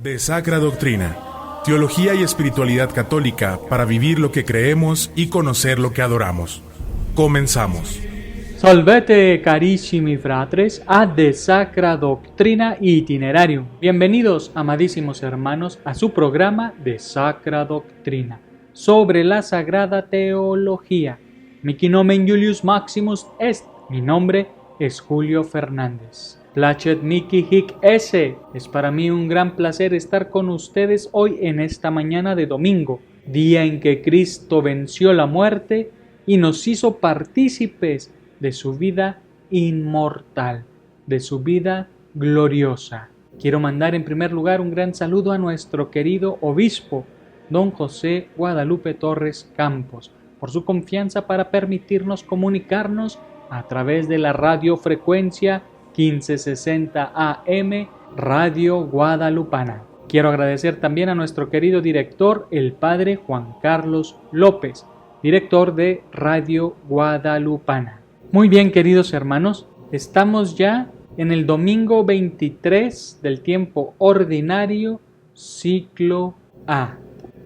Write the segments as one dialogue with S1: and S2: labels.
S1: De Sacra Doctrina, teología y espiritualidad católica para vivir lo que creemos y conocer lo que adoramos. Comenzamos.
S2: Salvete carissimi fratres a De Sacra Doctrina Itinerarium. Bienvenidos, amadísimos hermanos, a su programa De Sacra Doctrina, sobre la Sagrada Teología. Mihi nomen Julius Maximus est. Mi nombre es Julio Fernández. Placet mihi hic esse. Es para mí un gran placer estar con ustedes hoy en esta mañana de domingo, día en que Cristo venció la muerte y nos hizo partícipes de su vida inmortal, de su vida gloriosa. Quiero mandar en primer lugar un gran saludo a nuestro querido obispo, don José Guadalupe Torres Campos, por su confianza para permitirnos comunicarnos a través de la radiofrecuencia 1560 AM, Radio Guadalupana. Quiero agradecer también a nuestro querido director, el padre Juan Carlos López, director de Radio Guadalupana. Muy bien, queridos hermanos, estamos ya en el domingo 23 del tiempo ordinario, ciclo A.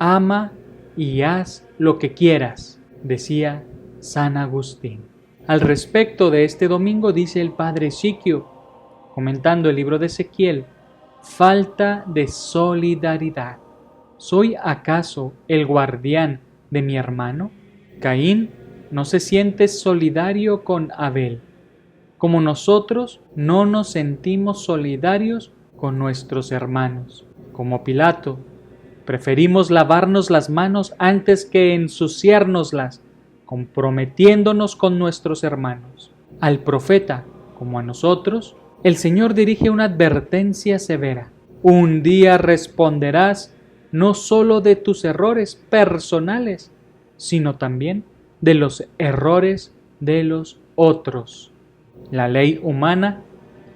S2: Ama y haz lo que quieras, decía San Agustín. Al respecto de este domingo dice el padre Siquio, comentando el libro de Ezequiel: falta de solidaridad. ¿Soy acaso el guardián de mi hermano? Caín no se siente solidario con Abel, como nosotros no nos sentimos solidarios con nuestros hermanos. Como Pilato, preferimos lavarnos las manos antes que ensuciárnoslas, comprometiéndonos con nuestros hermanos. Al profeta, como a nosotros, el Señor dirige una advertencia severa. Un día responderás no solo de tus errores personales, sino también de los errores de los otros. La ley humana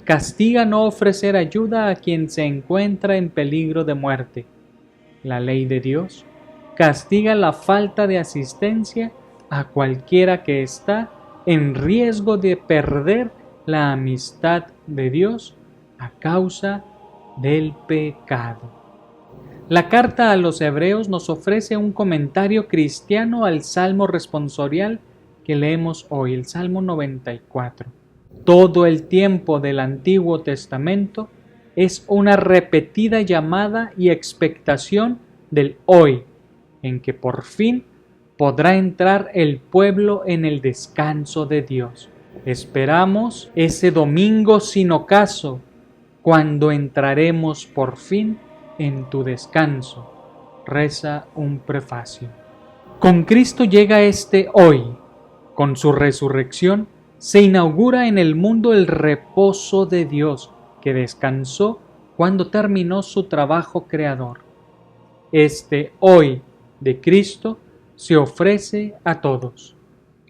S2: castiga no ofrecer ayuda a quien se encuentra en peligro de muerte. La ley de Dios castiga la falta de asistencia a cualquiera que está en riesgo de perder la amistad de Dios a causa del pecado. La carta a los Hebreos nos ofrece un comentario cristiano al Salmo responsorial que leemos hoy, el Salmo 94. Todo el tiempo del Antiguo Testamento es una repetida llamada y expectación del hoy, en que por fin podrá entrar el pueblo en el descanso de Dios. Esperamos ese domingo sin ocaso, cuando entraremos por fin en tu descanso, reza un prefacio. Con Cristo llega este hoy. Con su resurrección se inaugura en el mundo el reposo de Dios, que descansó cuando terminó su trabajo creador. Este hoy de Cristo se ofrece a todos.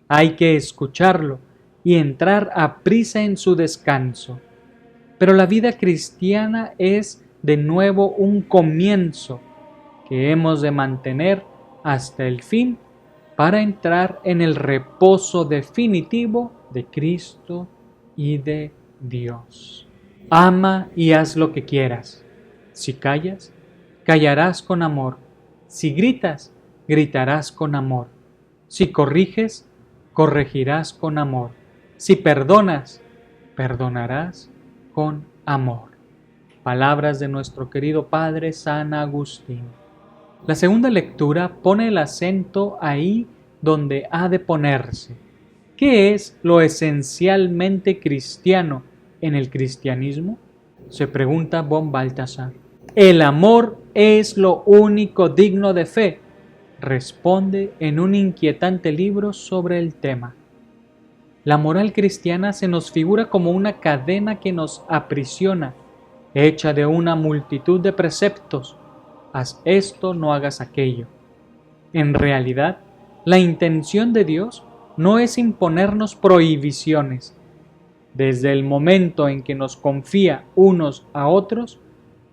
S2: Hay que escucharlo y entrar a prisa en su descanso. Pero la vida cristiana es de nuevo un comienzo que hemos de mantener hasta el fin para entrar en el reposo definitivo de Cristo y de Dios. Ama y haz lo que quieras. Si callas, callarás con amor. Si gritas, gritarás con amor. Si corriges, corregirás con amor. Si perdonas, perdonarás con amor. Palabras de nuestro querido Padre San Agustín. La segunda lectura pone el acento ahí donde ha de ponerse. ¿Qué es lo esencialmente cristiano en el cristianismo? Se pregunta von Balthasar. El amor es lo único digno de fe, responde en un inquietante libro sobre el tema. La moral cristiana se nos figura como una cadena que nos aprisiona, hecha de una multitud de preceptos. Haz esto, no hagas aquello. En realidad, la intención de Dios no es imponernos prohibiciones. Desde el momento en que nos confía unos a otros,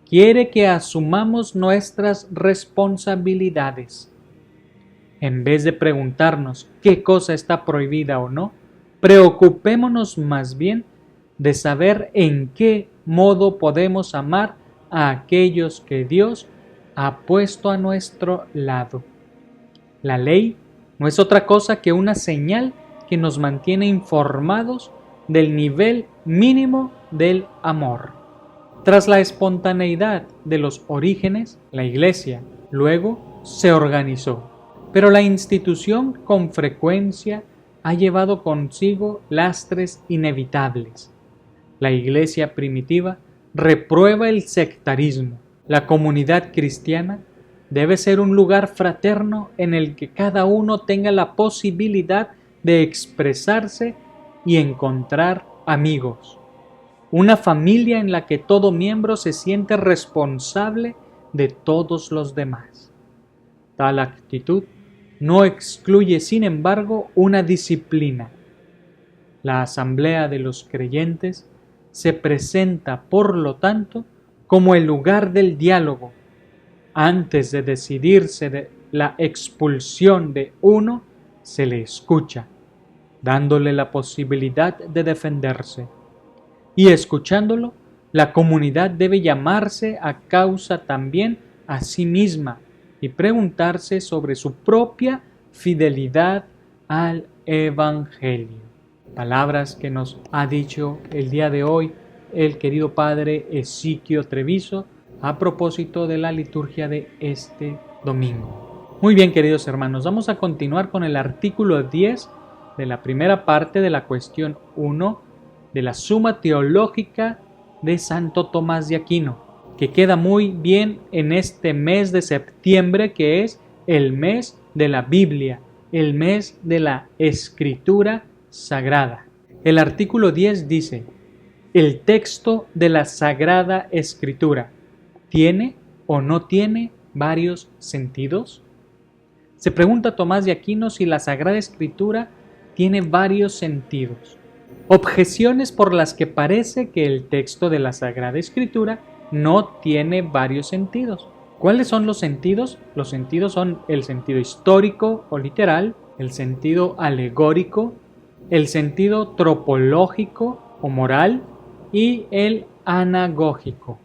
S2: quiere que asumamos nuestras responsabilidades. En vez de preguntarnos qué cosa está prohibida o no, preocupémonos más bien de saber en qué modo podemos amar a aquellos que Dios ha puesto a nuestro lado. La ley no es otra cosa que una señal que nos mantiene informados del nivel mínimo del amor. Tras la espontaneidad de los orígenes, la Iglesia luego se organizó, pero la institución con frecuencia ha llevado consigo lastres inevitables. La Iglesia primitiva reprueba el sectarismo. La comunidad cristiana debe ser un lugar fraterno en el que cada uno tenga la posibilidad de expresarse y encontrar amigos. Una familia en la que todo miembro se siente responsable de todos los demás. Tal actitud no excluye, sin embargo, una disciplina. La asamblea de los creyentes se presenta, por lo tanto, como el lugar del diálogo. Antes de decidirse de la expulsión de uno, se le escucha, dándole la posibilidad de defenderse. Y escuchándolo, la comunidad debe llamarse a causa también a sí misma y preguntarse sobre su propia fidelidad al Evangelio. Palabras que nos ha dicho el día de hoy el querido padre Ezequiel Treviso a propósito de la liturgia de este domingo. Muy bien, queridos hermanos, vamos a continuar con el artículo 10 de la primera parte de la cuestión 1 de la Suma Teológica de Santo Tomás de Aquino, que queda muy bien en este mes de septiembre, que es el mes de la Biblia, el mes de la Escritura Sagrada. El artículo 10 dice: el texto de la Sagrada Escritura ¿tiene o no tiene varios sentidos? Se pregunta Tomás de Aquino si la Sagrada Escritura tiene varios sentidos. Objeciones por las que parece que el texto de la Sagrada Escritura no tiene varios sentidos. ¿Cuáles son los sentidos? Los sentidos son el sentido histórico o literal, el sentido alegórico, el sentido tropológico o moral y el anagógico.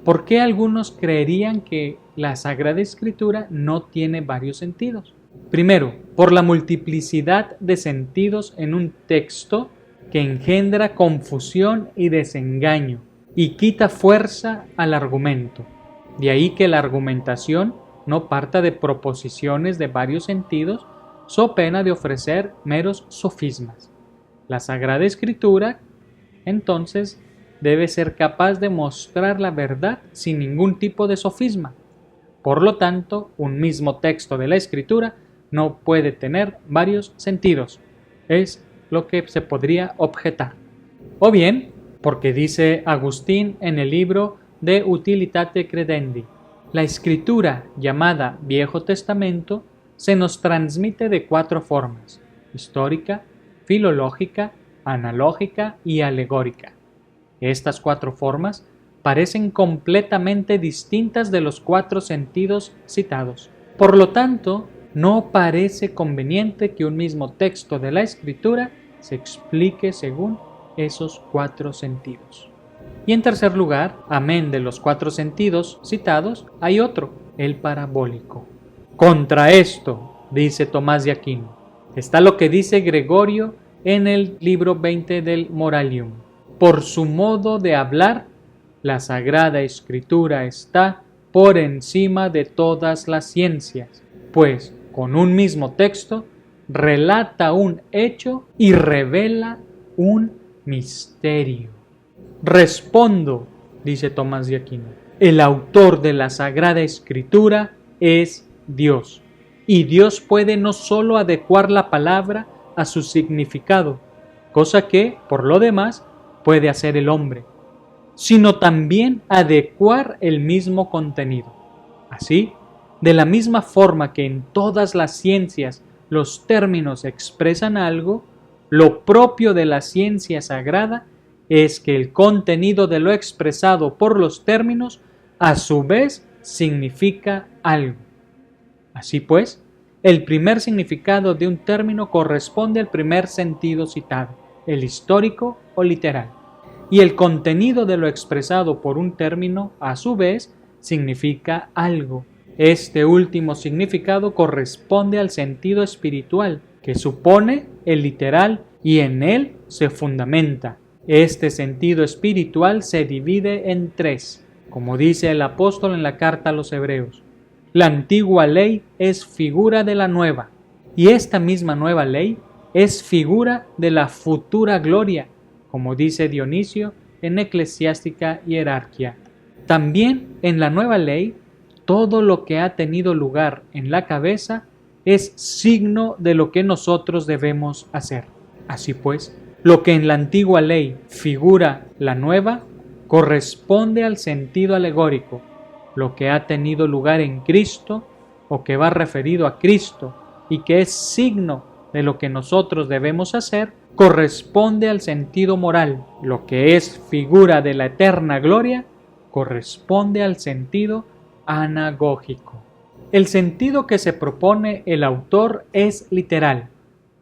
S2: ¿Por qué algunos creerían que la Sagrada Escritura no tiene varios sentidos? Primero, por la multiplicidad de sentidos en un texto que engendra confusión y desengaño y quita fuerza al argumento. De ahí que la argumentación no parta de proposiciones de varios sentidos, so pena de ofrecer meros sofismas. La Sagrada Escritura, entonces, debe ser capaz de mostrar la verdad sin ningún tipo de sofisma. Por lo tanto, un mismo texto de la Escritura no puede tener varios sentidos. Es lo que se podría objetar. O bien, porque dice Agustín en el libro De Utilitate Credendi, la Escritura, llamada Viejo Testamento, se nos transmite de 4 formas: histórica, filológica, analógica y alegórica. Estas 4 formas parecen completamente distintas de los 4 sentidos citados. Por lo tanto, no parece conveniente que un mismo texto de la Escritura se explique según esos 4 sentidos. Y en tercer lugar, amén de los 4 sentidos citados, hay otro, el parabólico. Contra esto, dice Tomás de Aquino, está lo que dice Gregorio en el libro 20 del Moralium. Por su modo de hablar, la Sagrada Escritura está por encima de todas las ciencias, pues con un mismo texto relata un hecho y revela un misterio. Respondo, dice Tomás de Aquino, el autor de la Sagrada Escritura es Dios, y Dios puede no solo adecuar la palabra a su significado, cosa que, por lo demás, puede hacer el hombre, sino también adecuar el mismo contenido. Así, de la misma forma que en todas las ciencias los términos expresan algo, lo propio de la ciencia sagrada es que el contenido de lo expresado por los términos a su vez significa algo. Así pues, el primer significado de un término corresponde al primer sentido citado, el histórico o literal. y el contenido de lo expresado por un término, a su vez, significa algo. Este último significado corresponde al sentido espiritual, que supone el literal y en él se fundamenta. Este sentido espiritual se divide en tres, como dice el apóstol en la carta a los Hebreos. La antigua ley es figura de la nueva, y esta misma nueva ley es figura de la futura gloria, como dice Dionisio en Eclesiástica Hierarquia. También en la nueva ley, todo lo que ha tenido lugar en la cabeza es signo de lo que nosotros debemos hacer. Así pues, lo que en la antigua ley figura la nueva, corresponde al sentido alegórico. Lo que ha tenido lugar en Cristo, o que va referido a Cristo, y que es signo de lo que nosotros debemos hacer, corresponde al sentido moral. Lo que es figura de la eterna gloria, corresponde al sentido anagógico. El sentido que se propone el autor es literal,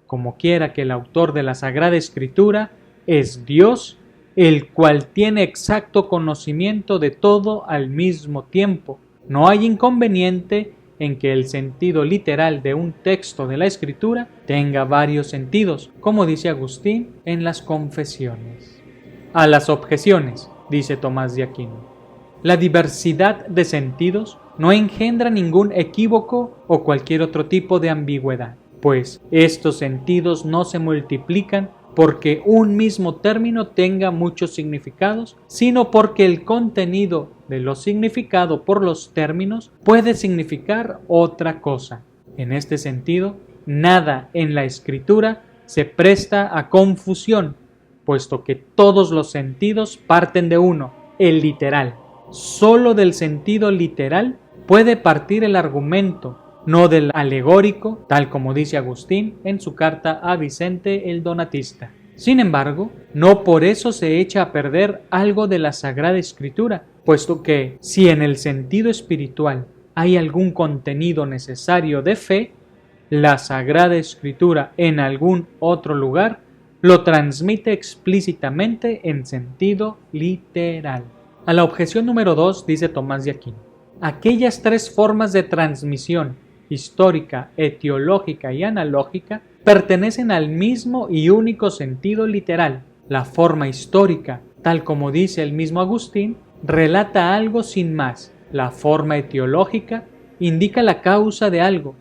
S2: como quiera que el autor de la Sagrada Escritura es Dios, el cual tiene exacto conocimiento de todo al mismo tiempo. No hay inconveniente en que el sentido literal de un texto de la Escritura tenga varios sentidos, como dice Agustín en las Confesiones. A las objeciones, dice Tomás de Aquino. La diversidad de sentidos no engendra ningún equívoco o cualquier otro tipo de ambigüedad, pues estos sentidos no se multiplican porque un mismo término tenga muchos significados, sino porque el contenido de lo significado por los términos puede significar otra cosa. En este sentido, nada en la Escritura se presta a confusión, puesto que todos los sentidos parten de uno, el literal. Solo del sentido literal puede partir el argumento, no del alegórico, tal como dice Agustín en su carta a Vicente el Donatista. Sin embargo, no por eso se echa a perder algo de la Sagrada Escritura, puesto que si en el sentido espiritual hay algún contenido necesario de fe, la Sagrada Escritura en algún otro lugar lo transmite explícitamente en sentido literal. A la objeción número 2 dice Tomás de Aquino: aquellas tres formas de transmisión, histórica, etiológica y analógica, pertenecen al mismo y único sentido literal. La forma histórica, tal como dice el mismo Agustín, relata algo sin más. La forma etiológica indica la causa de algo.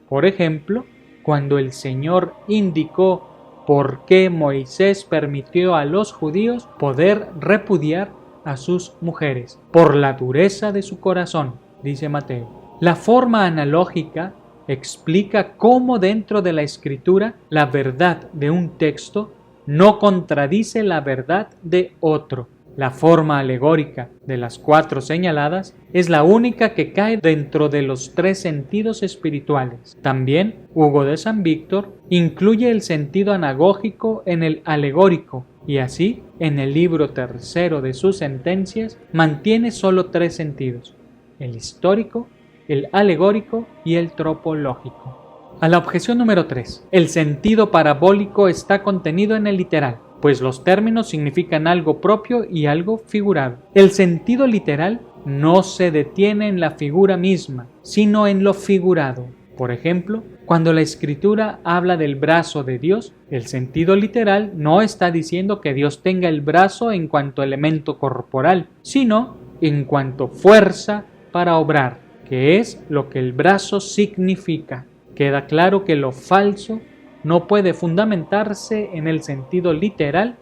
S2: Por ejemplo, cuando el Señor indicó por qué Moisés permitió a los judíos poder repudiar a sus mujeres, por la dureza de su corazón, dice Mateo. La forma analógica explica cómo dentro de la Escritura la verdad de un texto no contradice la verdad de otro. La forma alegórica de las cuatro señaladas es la única que cae dentro de los tres sentidos espirituales. También Hugo de San Víctor incluye el sentido anagógico en el alegórico y así en el libro tercero de sus sentencias mantiene solo tres sentidos: el histórico, el alegórico y el tropológico. A la objeción número 3. El sentido parabólico está contenido en el literal, pues los términos significan algo propio y algo figurado. El sentido literal no se detiene en la figura misma, sino en lo figurado. Por ejemplo, cuando la Escritura habla del brazo de Dios, el sentido literal no está diciendo que Dios tenga el brazo en cuanto elemento corporal, sino en cuanto fuerza para obrar, que es lo que el brazo significa. Queda claro que lo falso no puede fundamentarse en el sentido literal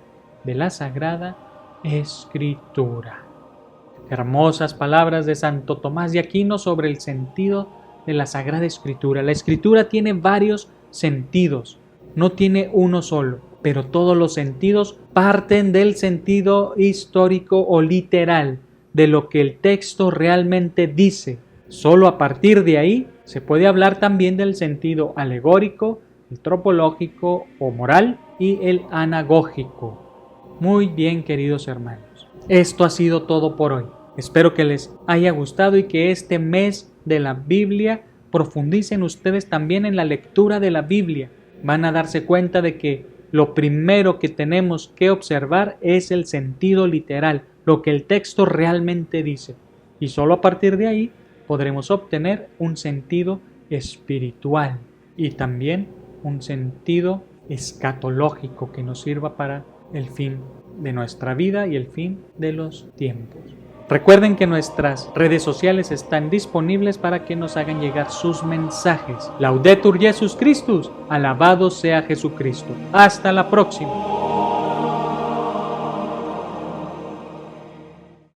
S2: de la Sagrada Escritura. Hermosas palabras de Santo Tomás de Aquino sobre el sentido de la Sagrada Escritura. La Escritura tiene varios sentidos, no tiene uno solo, pero todos los sentidos parten del sentido histórico o literal, de lo que el texto realmente dice. Solo a partir de ahí se puede hablar también del sentido alegórico, el tropológico o moral y el anagógico. Muy bien, queridos hermanos. Esto ha sido todo por hoy. Espero que les haya gustado y que este mes de la Biblia profundicen ustedes también en la lectura de la Biblia. Van a darse cuenta de que lo primero que tenemos que observar es el sentido literal, lo que el texto realmente dice. Y solo a partir de ahí podremos obtener un sentido espiritual y también un sentido escatológico que nos sirva para el fin de nuestra vida y el fin de los tiempos. Recuerden que nuestras redes sociales están disponibles para que nos hagan llegar sus mensajes. Laudetur Jesus Christus, alabado sea Jesucristo. Hasta la próxima.